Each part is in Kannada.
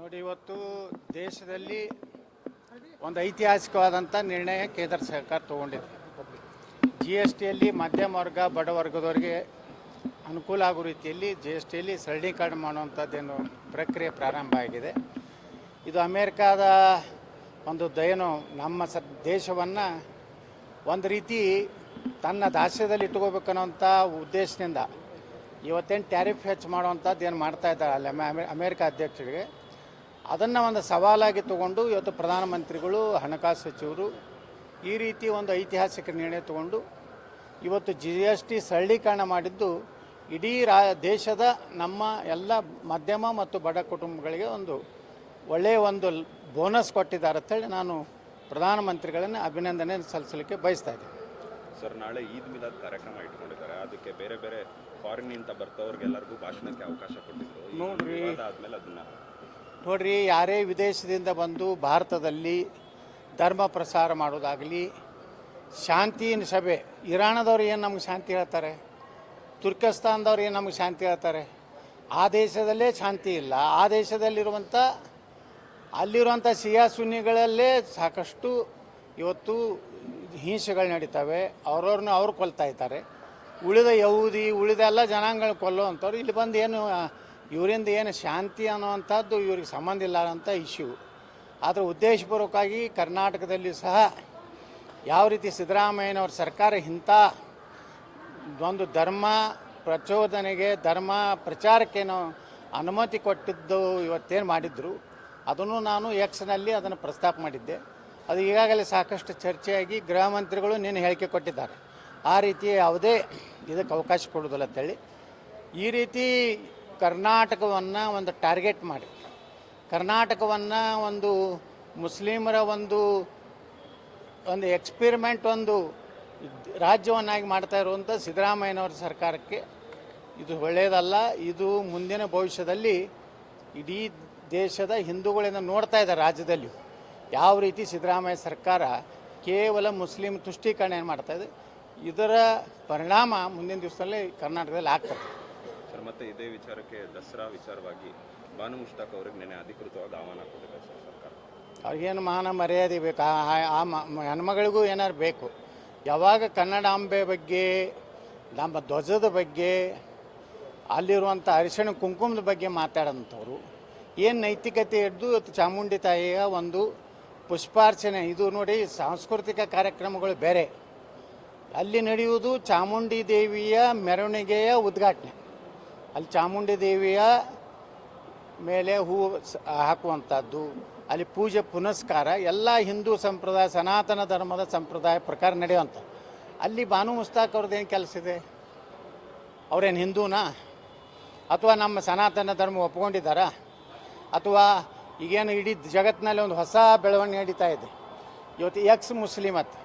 ನೋಡಿ, ಇವತ್ತು ದೇಶದಲ್ಲಿ ಒಂದು ಐತಿಹಾಸಿಕವಾದಂಥ ನಿರ್ಣಯ ಕೇಂದ್ರ ಸರ್ಕಾರ ತಗೊಂಡಿದೆ. GSTಯಲ್ಲಿ ಮಧ್ಯಮ ವರ್ಗ ಬಡವರ್ಗದವರಿಗೆ ಅನುಕೂಲ ಆಗೋ ರೀತಿಯಲ್ಲಿ GSTಯಲ್ಲಿ ಸರಳೀಕರಣ ಮಾಡುವಂಥದ್ದೇನು ಪ್ರಕ್ರಿಯೆ ಪ್ರಾರಂಭ ಆಗಿದೆ. ಇದು ಅಮೇರಿಕಾದ ಒಂದು ಏನು ನಮ್ಮ ದೇಶವನ್ನು ಒಂದು ರೀತಿ ತನ್ನ ದಾಸ್ಯದಲ್ಲಿ ಇಟ್ಕೋಬೇಕನ್ನೋಂಥ ಉದ್ದೇಶದಿಂದ ಇವತ್ತೇನು ಟ್ಯಾರಿಫ್ ಹೆಚ್ಚು ಮಾಡುವಂಥದ್ದು ಏನು ಮಾಡ್ತಾ ಇದ್ದಾರೆ ಅಲ್ಲಿ ಅಮೇರಿಕಾ ಅಧ್ಯಕ್ಷರಿಗೆ, ಅದನ್ನು ಒಂದು ಸವಾಲಾಗಿ ತಗೊಂಡು ಇವತ್ತು ಪ್ರಧಾನಮಂತ್ರಿಗಳು, ಹಣಕಾಸು ಸಚಿವರು ಈ ರೀತಿ ಒಂದು ಐತಿಹಾಸಿಕ ನಿರ್ಣಯ ತಗೊಂಡು ಇವತ್ತು GST ಸರಳೀಕರಣ ಮಾಡಿದ್ದು ಇಡೀ ದೇಶದ ನಮ್ಮ ಎಲ್ಲ ಮಧ್ಯಮ ಮತ್ತು ಬಡ ಕುಟುಂಬಗಳಿಗೆ ಒಂದು ಒಳ್ಳೆಯ ಒಂದು ಬೋನಸ್ ಕೊಟ್ಟಿದ್ದಾರೆ ಅಂತೇಳಿ ನಾನು ಪ್ರಧಾನಮಂತ್ರಿಗಳನ್ನು ಅಭಿನಂದನೆ ಸಲ್ಲಿಸಲಿಕ್ಕೆ ಬಯಸ್ತಾ ಇದ್ದೀನಿ. ಸರ್, ನಾಳೆ ಈದ್ ಮಿಲಾದ್ ಕಾರ್ಯಕ್ರಮ ಇಟ್ಕೊಂಡಿದ್ದಾರೆ. ಅದಕ್ಕೆ ಬೇರೆ ಬೇರೆ ಫಾರಿನ್ನಿಂದ ಬರ್ತವ್ರಿಗೆಲ್ಲರಿಗೂ ಭಾಷಣಕ್ಕೆ ಅವಕಾಶ ಕೊಟ್ಟಿದ್ರು. ನೋಡ್ರಿ, ಯಾರೇ ವಿದೇಶದಿಂದ ಬಂದು ಭಾರತದಲ್ಲಿ ಧರ್ಮ ಪ್ರಸಾರ ಮಾಡೋದಾಗಲಿ, ಶಾಂತಿ ಸಭೆ, ಇರಾನದವ್ರು ಏನು ನಮ್ಗೆ ಶಾಂತಿ ಹೇಳ್ತಾರೆ, ತುರ್ಕಿಸ್ತಾನದವ್ರು ಏನು ನಮ್ಗೆ ಶಾಂತಿ ಹೇಳ್ತಾರೆ, ಆ ದೇಶದಲ್ಲೇ ಶಾಂತಿ ಇಲ್ಲ. ಆ ದೇಶದಲ್ಲಿರುವಂಥ ಅಲ್ಲಿರುವಂಥ ಶಿಯಾ ಸುನ್ನಿಗಳಲ್ಲೇ ಸಾಕಷ್ಟು ಇವತ್ತು ಹಿಂಸೆಗಳು ನಡೀತವೆ. ಅವ್ರವ್ರನ್ನ ಅವ್ರು ಕೊಲ್ತಾ ಇದ್ದಾರೆ. ಉಳಿದ ಯಹೂದಿ ಉಳಿದೆಲ್ಲ ಜನಾಂಗಗಳು ಕೊಲ್ಲುವಂಥವ್ರು ಇಲ್ಲಿ ಬಂದು ಏನು ಇವರಿಂದ ಏನು ಶಾಂತಿ ಅನ್ನುವಂಥದ್ದು ಇವ್ರಿಗೆ ಸಂಬಂಧ ಇಲ್ಲ ಅಂತ ಇಶ್ಯೂ. ಆದರೆ ಉದ್ದೇಶಪೂರ್ವಕವಾಗಿ ಕರ್ನಾಟಕದಲ್ಲಿ ಸಹ ಯಾವ ರೀತಿ ಸಿದ್ದರಾಮಯ್ಯನವ್ರ ಸರ್ಕಾರ ಇಂಥ ಒಂದು ಧರ್ಮ ಪ್ರಚೋದನೆಗೆ, ಧರ್ಮ ಪ್ರಚಾರಕ್ಕೇನು ಅನುಮತಿ ಕೊಟ್ಟಿದ್ದು ಇವತ್ತೇನು ಮಾಡಿದ್ರು ಅದನ್ನು ನಾನು ಎಕ್ಸ್ನಲ್ಲಿ ಅದನ್ನು ಪ್ರಸ್ತಾಪ ಮಾಡಿದ್ದೆ. ಅದು ಈಗಾಗಲೇ ಸಾಕಷ್ಟು ಚರ್ಚೆಯಾಗಿ ಗೃಹ ಮಂತ್ರಿಗಳು ನಿನ್ನೆ ಹೇಳಿಕೆ ಕೊಟ್ಟಿದ್ದಾರೆ. ಆ ರೀತಿ ಯಾವುದೇ ಇದಕ್ಕೆ ಅವಕಾಶ ಕೊಡೋದಿಲ್ಲ ಅಂತೇಳಿ ಈ ರೀತಿ ಕರ್ನಾಟಕವನ್ನು ಒಂದು ಟಾರ್ಗೆಟ್ ಮಾಡಿ, ಕರ್ನಾಟಕವನ್ನು ಒಂದು ಮುಸ್ಲಿಮರ ಒಂದು ಎಕ್ಸ್ಪೆರಿಮೆಂಟ್ ಒಂದು ರಾಜ್ಯವನ್ನಾಗಿ ಮಾಡ್ತಾ ಇರುವಂಥ ಸಿದ್ದರಾಮಯ್ಯನವರ ಸರ್ಕಾರಕ್ಕೆ ಇದು ಒಳ್ಳೆಯದಲ್ಲ. ಇದು ಮುಂದಿನ ಭವಿಷ್ಯದಲ್ಲಿ ಇಡೀ ದೇಶದ ಹಿಂದೂಗಳಿಂದ ನೋಡ್ತಾ ಇದ್ದಾರೆ ರಾಜ್ಯದಲ್ಲಿ ಯಾವ ರೀತಿ ಸಿದ್ದರಾಮಯ್ಯ ಸರ್ಕಾರ ಕೇವಲ ಮುಸ್ಲಿಂ ತುಷ್ಟೀಕರಣ ಮಾಡ್ತಾಯಿದೆ. ಇದರ ಪರಿಣಾಮ ಮುಂದಿನ ದಿವಸದಲ್ಲಿ ಕರ್ನಾಟಕದಲ್ಲಿ ಆಗ್ತದೆ. ಸರ್, ಮತ್ತೆ ಇದೇ ವಿಚಾರಕ್ಕೆ ದಸರಾ ವಿಚಾರವಾಗಿ ಬಾನು ಮುಷ್ತಾಕ್ ಅವ್ರಿಗೆ ನೆನೆ ಅಧಿಕೃತವಾಗಿ ಆಹ್ವಾನ ಕೊಟ್ಟಿದೆ ಸರ್ ಸರ್ಕಾರ. ಅವ್ರಿಗೇನು ಮಾನ ಮರ್ಯಾದೆ ಬೇಕು, ಆ ಹೆಣ್ಮಗಳಿಗೂ ಏನಾರು ಬೇಕು. ಯಾವಾಗ ಕನ್ನಡಾಂಬೆ ಬಗ್ಗೆ, ನಮ್ಮ ಧ್ವಜದ ಬಗ್ಗೆ, ಅಲ್ಲಿರುವಂಥ ಅರಿಶಿಣ ಕುಂಕುಮದ ಬಗ್ಗೆ ಮಾತಾಡೋಂಥವ್ರು ಏನು ನೈತಿಕತೆ ಹಿಡಿದು ಇವತ್ತು ಚಾಮುಂಡಿ ತಾಯಿಯ ಒಂದು ಪುಷ್ಪಾರ್ಚನೆ, ಇದು ನೋಡಿ ಸಾಂಸ್ಕೃತಿಕ ಕಾರ್ಯಕ್ರಮಗಳು ಬೇರೆ. ಅಲ್ಲಿ ನಡೆಯುವುದು ಚಾಮುಂಡಿ ದೇವಿಯ ಮೆರವಣಿಗೆಯ ಉದ್ಘಾಟನೆ. ಅಲ್ಲಿ ಚಾಮುಂಡಿ ದೇವಿಯ ಮೇಲೆ ಹೂವು ಹಾಕುವಂಥದ್ದು, ಅಲ್ಲಿ ಪೂಜೆ ಪುನಸ್ಕಾರ ಎಲ್ಲ ಹಿಂದೂ ಸಂಪ್ರದಾಯ, ಸನಾತನ ಧರ್ಮದ ಸಂಪ್ರದಾಯ ಪ್ರಕಾರ ನಡೆಯುವಂಥ. ಅಲ್ಲಿ ಬಾನು ಮುಸ್ತಾಕ್ ಅವ್ರದ್ದೇನು ಕೆಲಸ ಇದೆ? ಅವ್ರೇನು ಹಿಂದೂನಾ? ಅಥವಾ ನಮ್ಮ ಸನಾತನ ಧರ್ಮ ಒಪ್ಕೊಂಡಿದ್ದಾರಾ? ಅಥವಾ ಈಗೇನು ಇಡೀ ಜಗತ್ತಿನಲ್ಲಿ ಒಂದು ಹೊಸ ಬೆಳವಣಿಗೆ ನಡೀತಾ ಇದೆ. ಇವತ್ತು ಎಕ್ಸ್ ಮುಸ್ಲಿಮ್ ಅಂತ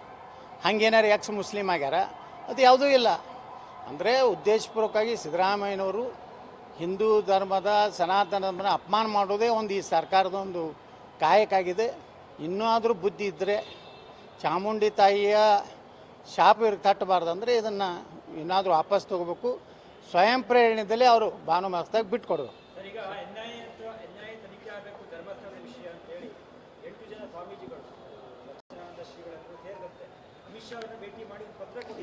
ಹಾಗೇನಾರು ಎಕ್ಸ್ ಮುಸ್ಲಿಮ್ ಆಗ್ಯಾರ? ಅದು ಯಾವುದೂ ಇಲ್ಲ. ಅಂದರೆ ಉದ್ದೇಶಪೂರ್ವಕವಾಗಿ ಸಿದ್ದರಾಮಯ್ಯನವರು ಹಿಂದೂ ಧರ್ಮದ, ಸನಾತನ ಧರ್ಮದ ಅಪಮಾನ ಮಾಡೋದೇ ಒಂದು ಈ ಸರ್ಕಾರದ ಒಂದು ಕಾಯಕಾಗಿದೆ. ಇನ್ನೂ ಆದರೂ ಬುದ್ಧಿ ಇದ್ದರೆ ಚಾಮುಂಡಿ ತಾಯಿಯ ಶಾಪ ಇವ್ರಿಗೆ ತಟ್ಟಬಾರ್ದು. ಅಂದರೆ ಇದನ್ನು ಏನಾದರೂ ವಾಪಸ್ ತೊಗೋಬೇಕು. ಸ್ವಯಂ ಪ್ರೇರಣೆಯಲ್ಲಿ ಅವರು ಬಾನು ಮಸ್ತಾಗಿ ಬಿಟ್ಕೊಡೋದು.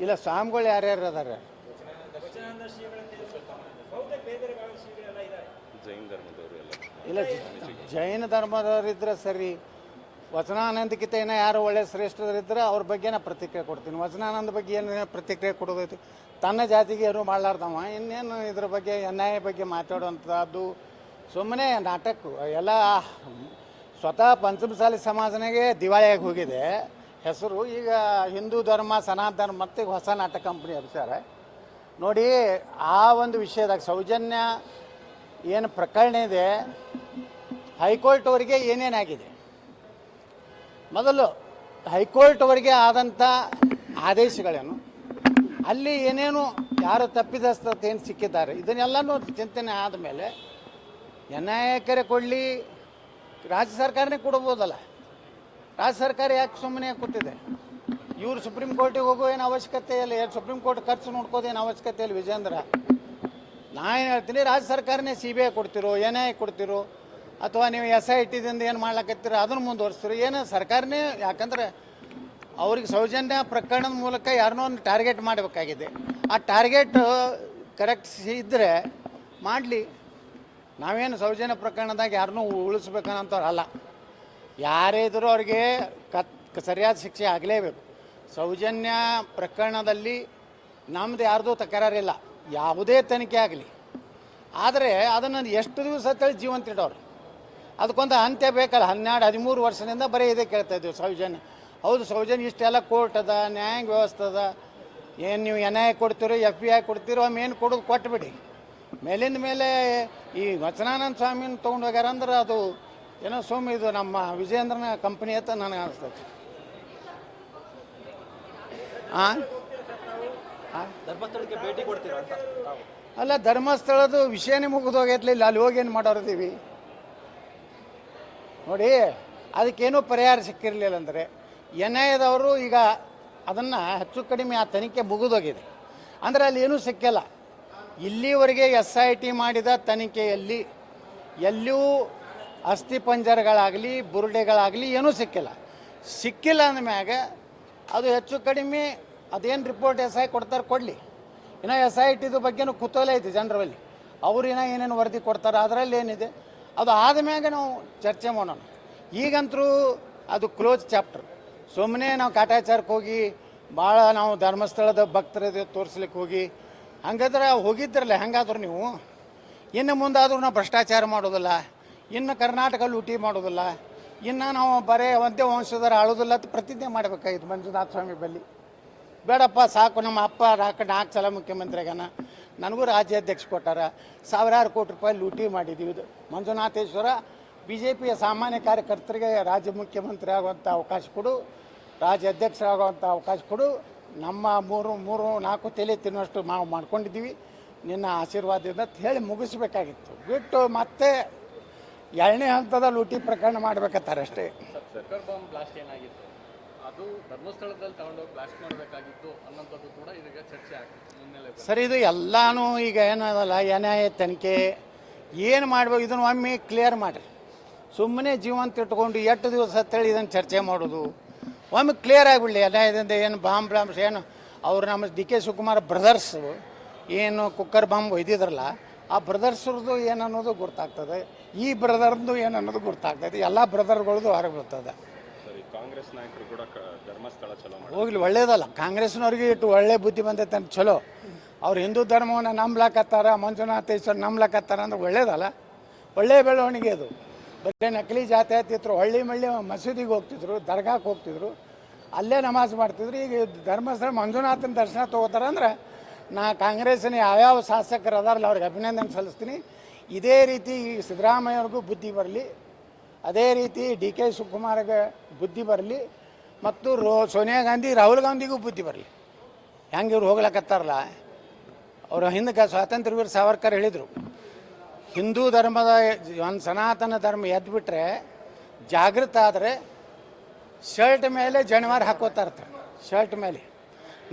ಇಲ್ಲ, ಸ್ವಾಮಿಗಳು ಯಾರ್ಯಾರು ಅದಾರೆ? ಇಲ್ಲ, ಜೈನ ಧರ್ಮದವರಿದ್ದರೆ ಸರಿ. ವಚನಾನಂದಕ್ಕಿಂತ ಏನೋ ಯಾರು ಒಳ್ಳೆ ಶ್ರೇಷ್ಠರಿದ್ದರೆ ಅವ್ರ ಬಗ್ಗೆ ನಾ ಪ್ರತಿಕ್ರಿಯೆ ಕೊಡ್ತೀನಿ. ವಚನಾನಂದ ಬಗ್ಗೆ ಏನು ಪ್ರತಿಕ್ರಿಯೆ ಕೊಡೋದೈತಿ? ತನ್ನ ಜಾತಿಗೆ ಏನು ಮಾಡಲಾರ್ದವ ಇನ್ನೇನು ಇದ್ರ ಬಗ್ಗೆ ಅನ್ಯಾಯ ಬಗ್ಗೆ ಮಾತಾಡುವಂಥದ್ದು ಸುಮ್ಮನೆ ನಾಟಕ ಎಲ್ಲ. ಸ್ವತಃ ಪಂಚಮಸಾಲಿ ಸಮಾಜನಾಗೆ ದಿವಾಳಿಯಾಗಿ ಹೋಗಿದೆ ಹೆಸರು. ಈಗ ಹಿಂದೂ ಧರ್ಮ, ಸನಾತನ ಧರ್ಮ ಮತ್ತು ಹೊಸ ನಾಟಕ ಕಂಪ್ನಿ ಅಭಿಸಾರ ನೋಡಿ. ಆ ಒಂದು ವಿಷಯದಾಗ ಸೌಜನ್ಯ ಏನು ಪ್ರಕರಣ ಇದೆ, ಹೈಕೋರ್ಟ್ವರೆಗೆ ಏನೇನಾಗಿದೆ, ಮೊದಲು ಹೈಕೋರ್ಟ್ವರೆಗೆ ಆದಂಥ ಆದೇಶಗಳೇನು, ಅಲ್ಲಿ ಏನೇನು ಯಾರು ತಪ್ಪಿದಸ್ತತೆ ಏನು ಸಿಕ್ಕಿದ್ದಾರೆ, ಇದನ್ನೆಲ್ಲನೂ ಚಿಂತನೆ ಆದಮೇಲೆ ನ್ಯಾಯಾಲಯಕ್ಕೆ ಕೊಡಲಿ, ರಾಜ್ಯ ಸರ್ಕಾರನೇ ಕೊಡ್ಬೋದಲ್ಲ. ರಾಜ್ಯ ಸರ್ಕಾರ ಯಾಕೆ ಸುಮ್ಮನೆ ಕೂತಿದೆ? ಇವರು ಸುಪ್ರೀಂ ಕೋರ್ಟಿಗೆ ಹೋಗೋ ಏನು ಅವಶ್ಯಕತೆ ಇಲ್ಲ. ಸುಪ್ರೀಂ ಕೋರ್ಟ್ ಖರ್ಚು ನೋಡ್ಕೋದೇನು ಅವಶ್ಯಕತೆ ಇಲ್ಲ. ವಿಜೇಂದ್ರ, ನಾನು ಏನು ಹೇಳ್ತೀನಿ, ರಾಜ್ಯ ಸರ್ಕಾರನೇ CBI ಕೊಡ್ತಿರೋ, NIA ಕೊಡ್ತಿರೋ, ಅಥವಾ ನೀವು SIT ದಿಂದ ಏನು ಮಾಡ್ಲಕತ್ತೀರ ಅದನ್ನು ಮುಂದುವರಿಸ್ತೀರಿ ಏನು ಸರ್ಕಾರನೇ, ಯಾಕಂದ್ರೆ ಅವ್ರಿಗೆ ಸೌಜನ್ಯ ಪ್ರಕರಣದ ಮೂಲಕ ಯಾರನ್ನೋ ಒಂದು ಟಾರ್ಗೆಟ್ ಮಾಡಬೇಕಾಗಿದೆ. ಆ ಟಾರ್ಗೆಟ್ ಕರೆಕ್ಟ್ ಇದ್ದರೆ ಮಾಡಲಿ. ನಾವೇನು ಸೌಜನ್ಯ ಪ್ರಕರಣದಾಗ ಯಾರನ್ನೂ ಉಳಿಸ್ಬೇಕನ್ನೋಂಥವ್ರಲ್ಲ. ಯಾರೇ ಇದ್ದರೂ ಅವ್ರಿಗೆ ಸರಿಯಾದ ಶಿಕ್ಷೆ ಆಗಲೇಬೇಕು. ಸೌಜನ್ಯ ಪ್ರಕರಣದಲ್ಲಿ ನಮ್ಮದು ಯಾರ್ದೂ ತಕರಾರಿಲ್ಲ, ಯಾವುದೇ ತನಿಖೆ ಆಗಲಿ. ಆದರೆ ಅದನ್ನು ಎಷ್ಟು ದಿವಸ ಅಂತೇಳಿ ಜೀವಂತ ಇಡೋರು, ಅದಕ್ಕೊಂದು ಅಂತ್ಯ ಬೇಕಲ್ಲ. 12-13 ವರ್ಷದಿಂದ ಬರೀ ಇದೇ ಕೇಳ್ತಾ ಇದ್ದೀವಿ ಸೌಜನ್ಯ. ಹೌದು, ಸೌಜನ್ಯ ಇಷ್ಟೆಲ್ಲ ಕೋರ್ಟ್ ಅದ, ನ್ಯಾಯಾಂಗ ವ್ಯವಸ್ಥೆ ಅದ. ಏನು ನೀವು NIA ಕೊಡ್ತೀರೋ FBI ಕೊಡ್ತೀರೋ ಏನು ಕೊಡೋದು ಕೊಟ್ಬಿಡಿ. ಮೇಲಿಂದ ಮೇಲೆ ಈ ವಚನಾನಂದ ಸ್ವಾಮಿನ ತೊಗೊಂಡು ಹೋಗ್ಯಾರ ಅಂದ್ರೆ ಅದು ಏನೋ ಸೋಮಿ ಇದು ನಮ್ಮ ವಿಜಯೇಂದ್ರನ ಕಂಪ್ನಿ ಅಂತ ನನಗೆ ಅನಿಸ್ತೈತೆ. ಧರ್ಮಸ್ಥಳಕ್ಕೆ ಭೇಟಿ ಕೊಡ್ತೀರಾ ಅಂತ? ಅಲ್ಲ, ಧರ್ಮಸ್ಥಳದ ವಿಷಯನೇ ಮುಗಿದೋಗೈತ್ಲಿ. ಇಲ್ಲಿ ಅಲ್ಲಿ ಹೋಗಿ ಏನು ಮಾಡೋರಿದ್ದೀವಿ ನೋಡಿ. ಅದಕ್ಕೇನೂ ಪರಿಹಾರ ಸಿಕ್ಕಿರಲಿಲ್ಲ ಅಂದರೆ NIAದವರು ಈಗ ಅದನ್ನು ಹೆಚ್ಚು ಕಡಿಮೆ ಆ ತನಿಖೆ ಮುಗಿದೋಗಿದೆ ಅಂದರೆ ಅಲ್ಲಿ ಏನೂ ಸಿಕ್ಕಿಲ್ಲ. ಇಲ್ಲಿವರೆಗೆ SIT ಮಾಡಿದ ತನಿಖೆಯಲ್ಲಿ ಎಲ್ಲಿಯೂ ಅಸ್ಥಿಪಂಜರಗಳಾಗಲಿ ಬುರುಡೆಗಳಾಗಲಿ ಏನೂ ಸಿಕ್ಕಿಲ್ಲ ಅಂದಮ್ಯಾಗ ಅದು ಹೆಚ್ಚು ಕಡಿಮೆ ಅದೇನು ರಿಪೋರ್ಟ್ SI ಕೊಡ್ತಾರೆ ಕೊಡಲಿ. ಇನ್ನು SITದು ಬಗ್ಗೆನೂ ಕುತೂಹಲ ಐತಿ ಜನರಲ್ಲಿ. ಅವ್ರು ಏನೇನು ವರದಿ ಕೊಡ್ತಾರೆ, ಅದರಲ್ಲಿ ಏನಿದೆ ಅದು ಆದಮ್ಯಾಗ ನಾವು ಚರ್ಚೆ ಮಾಡೋಣ. ಈಗಂತರೂ ಅದು ಕ್ಲೋಸ್ ಚಾಪ್ಟರ್. ಸುಮ್ಮನೆ ನಾವು ಕಾಟಾಚಾರಕ್ಕೆ ಹೋಗಿ ಭಾಳ ನಾವು ಧರ್ಮಸ್ಥಳದ ಭಕ್ತರದ್ದು ತೋರಿಸ್ಲಿಕ್ಕೆ ಹೋಗಿ ಹಂಗಾದ್ರೆ ಹೋಗಿದ್ರಲ್ಲ, ಹೆಂಗಾದ್ರು ನೀವು ಇನ್ನು ಮುಂದಾದರೂ ನಾವು ಭ್ರಷ್ಟಾಚಾರ ಮಾಡೋದಿಲ್ಲ, ಇನ್ನು ಕರ್ನಾಟಕ ಲೂಟಿ ಮಾಡೋದಿಲ್ಲ, ಇನ್ನು ನಾವು ಬರೇ ಒಂದೇ ವಂಶದರ ಆಳೋದಿಲ್ಲ ಅಂತ ಪ್ರತಿಜ್ಞೆ ಮಾಡಬೇಕಾಗಿತ್ತು ಮಂಜುನಾಥ ಸ್ವಾಮಿ ಬಲ್ಲಿ. ಬೇಡಪ್ಪ ಸಾಕು, ನಮ್ಮ ಅಪ್ಪ 4 ಸಲ ಮುಖ್ಯಮಂತ್ರಿ ಆಗ್ಯಾನ, ನನಗೂ ರಾಜ್ಯಾಧ್ಯಕ್ಷ ಕೊಟ್ಟಾರ, ಸಾವಿರಾರು ಕೋಟಿ ರೂಪಾಯಿ ಲೂಟಿ ಮಾಡಿದ್ದೀವಿ. ಇದು ಮಂಜುನಾಥೇಶ್ವರ BJPಯ ಸಾಮಾನ್ಯ ಕಾರ್ಯಕರ್ತರಿಗೆ ರಾಜ್ಯ ಮುಖ್ಯಮಂತ್ರಿ ಆಗುವಂಥ ಅವಕಾಶ ಕೊಡು, ರಾಜ್ಯಾಧ್ಯಕ್ಷರಾಗುವಂಥ ಅವಕಾಶ ಕೊಡು. ನಮ್ಮ 3-4 ತಲೆ ತಿನ್ನುವಷ್ಟು ನಾವು ಮಾಡ್ಕೊಂಡಿದ್ದೀವಿ, ನಿನ್ನ ಆಶೀರ್ವಾದದಿಂದ ಅಂತ ಹೇಳಿ ಮುಗಿಸ್ಬೇಕಾಗಿತ್ತು. ಬಿಟ್ಟು ಮತ್ತೆ 2ನೇ ಹಂತದ ಲೂಟಿ ಪ್ರಕರಣ ಮಾಡ್ಬೇಕತ್ತಾರೆ ಅಷ್ಟೇ. ಸರ್ಕಾರ ಬಾಂಬ್ ಬ್ಲಾಸ್ಟ್ ಏನಾಗಿತ್ತು ಅದು ಧರ್ಮಸ್ಥಳದಲ್ಲಿ ತಗೊಂಡೋಗಿ ಬ್ಲಾಸ್ಟ್ ಮಾಡಬೇಕಾಗಿತ್ತು ಅನ್ನೋಂಥದ್ದು ಕೂಡ ಇದೀಗ ಚರ್ಚೆ ಆಗ್ತಿತ್ತು ಮುನ್ನೆಲೆ. ಸರ್, ಇದು ಎಲ್ಲನೂ ಈಗ ಏನದಲ್ಲ NIA ತನಿಖೆ ಏನು ಮಾಡ್ಬೇಕು ಇದನ್ನು ಒಮ್ಮೆ ಕ್ಲಿಯರ್ ಮಾಡಿರಿ. ಸುಮ್ಮನೆ ಜೀವಂತ ಇಟ್ಕೊಂಡು 8 ದಿವಸ ಅಂತೇಳಿ ಇದನ್ನು ಚರ್ಚೆ ಮಾಡೋದು ಒಮ್ಮೆ ಕ್ಲಿಯರ್ ಆಗಿಬಿಡಲಿ. NIAದಿಂದ ಏನು ಬಾಂಬ್ಸ್ ಏನು ಅವ್ರು ನಮ್ಮ DK ಶಿವಕುಮಾರ್ ಬ್ರದರ್ಸ್ ಏನು ಕುಕ್ಕರ್ ಬಾಂಬ್ ಒಯ್ದಿದ್ರಲ್ಲ, ಆ ಬ್ರದರ್ಸ್ರದ್ದು ಏನು ಅನ್ನೋದು ಗೊತ್ತಾಗ್ತದೆ, ಈ ಬ್ರದರ್ದು ಏನು ಅನ್ನೋದು ಗೊತ್ತಾಗ್ತದೆ. ಎಲ್ಲ ಬ್ರದರ್ಗಳದ್ದು ಹೊರಗೆ ಬರ್ತದೆ. ಕಾಂಗ್ರೆಸ್ ನಾಯಕರು ಕೂಡ ಧರ್ಮಸ್ಥಳ ಚಲೋ ಮಾಡಿ ಹೋಗ್ಲಿ, ಒಳ್ಳೇದಲ್ಲ. ಕಾಂಗ್ರೆಸ್ನವ್ರಿಗೆ ಇಟ್ಟು ಒಳ್ಳೆ ಬುದ್ಧಿ ಬಂದೈತೆ ಅಂತ ಚಲೋ. ಅವ್ರು ಹಿಂದೂ ಧರ್ಮವನ್ನು ನಂಬ್ಲಾಕತ್ತಾರ, ಮಂಜುನಾಥೇಶ್ವರ ನಂಬ್ಲಾಕತ್ತಾರ ಅಂದ್ರೆ ಒಳ್ಳೇದಲ್ಲ, ಒಳ್ಳೆಯ ಬೆಳವಣಿಗೆ ಅದು. ಬರೀ ನಕಲಿ ಜಾತ್ಯಾತೀತರು ಹಳ್ಳಿ ಮಸೀದಿಗೆ ಹೋಗ್ತಿದ್ರು, ದರ್ಗಾಕ್ಕೆ ಹೋಗ್ತಿದ್ರು, ಅಲ್ಲೇ ನಮಾಜ್ ಮಾಡ್ತಿದ್ರು. ಈಗ ಧರ್ಮಸ್ಥಳ ಮಂಜುನಾಥನ ದರ್ಶನ ತೊಗೋತಾರೆ ಅಂದ್ರೆ ನಾ ಕಾಂಗ್ರೆಸ್ಸಿನ ಯಾವ್ಯಾವ ಶಾಸಕರು ಅದಾರಲ್ಲ ಅವ್ರಿಗೆ ಅಭಿನಂದನೆ ಸಲ್ಲಿಸ್ತೀನಿ. ಇದೇ ರೀತಿ ಸಿದ್ದರಾಮಯ್ಯವ್ರಿಗೂ ಬುದ್ಧಿ ಬರಲಿ, ಅದೇ ರೀತಿ DK ಶಿವಕುಮಾರ್ಗೆ ಬುದ್ಧಿ ಬರಲಿ, ಮತ್ತು ಸೋನಿಯಾ ಗಾಂಧಿ ರಾಹುಲ್ ಗಾಂಧಿಗೂ ಬುದ್ಧಿ ಬರಲಿ. ಹೆಂಗೆ ಇವ್ರು ಹೋಗ್ಲಕತ್ತಾರಲ್ಲ, ಅವರು ಹಿಂದಕ್ಕೆ ಸ್ವಾತಂತ್ರ್ಯ ವೀರ ಸಾವರ್ಕರ್ ಹೇಳಿದರು, ಹಿಂದೂ ಧರ್ಮದ ಒಂದು ಸನಾತನ ಧರ್ಮ ಎದ್ಬಿಟ್ರೆ ಜಾಗೃತ ಆದರೆ ಶರ್ಟ್ ಮೇಲೆ ಜನವಾರ ಹಾಕೋತಾ ಇರ್ತಾರೆ. ಶರ್ಟ್ ಮೇಲೆ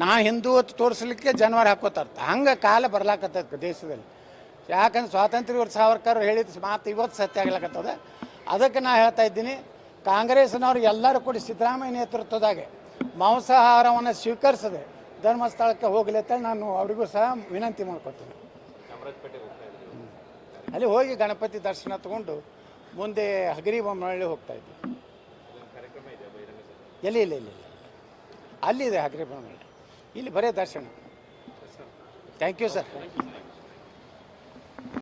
ನಾ ಹಿಂದೂ ಹೊತ್ತು ತೋರಿಸ್ಲಿಕ್ಕೆ ಜನವಾರ ಹಾಕೋತಾ ಇರ್ತಾರೆ. ಹಂಗೆ ಕಾಲ ಬರ್ಲಾಕತ್ತದ ದೇಶದಲ್ಲಿ. ಯಾಕಂದ್ರೆ ಸ್ವಾತಂತ್ರ್ಯ ವೀರ ಸಾವರ್ಕರ್ ಹೇಳಿದ ಮಾತು ಇವತ್ತು ಸತ್ಯ ಆಗ್ಲಕತ್ತದ. ಅದಕ್ಕೆ ನಾ ಹೇಳ್ತಾ ಇದ್ದೀನಿ, ಕಾಂಗ್ರೆಸ್ನವ್ರು ಎಲ್ಲರೂ ಕೂಡ ಸಿದ್ದರಾಮಯ್ಯ ನೇತೃತ್ವದಾಗೆ ಮಾಂಸಾಹಾರವನ್ನು ಸ್ವೀಕರಿಸದೆ ಧರ್ಮಸ್ಥಳಕ್ಕೆ ಹೋಗಲಿ ಅಂತೇಳಿ ನಾನು ಅವರಿಗೂ ಸಹ ವಿನಂತಿ ಮಾಡ್ಕೊತೀನಿ. ಅಲ್ಲಿ ಹೋಗಿ ಗಣಪತಿ ದರ್ಶನ ತಗೊಂಡು ಮುಂದೆ ಹಗರಿಬೊಮ್ಮನಹಳ್ಳಿ ಹೋಗ್ತಾ ಇದ್ವಿ. ಇಲ್ಲ ಅಲ್ಲಿದೆ ಹಗರಿಬೊಮ್ಮನಹಳ್ಳಿ, ಇಲ್ಲಿ ಬರೀ ದರ್ಶನ. Thank you sir.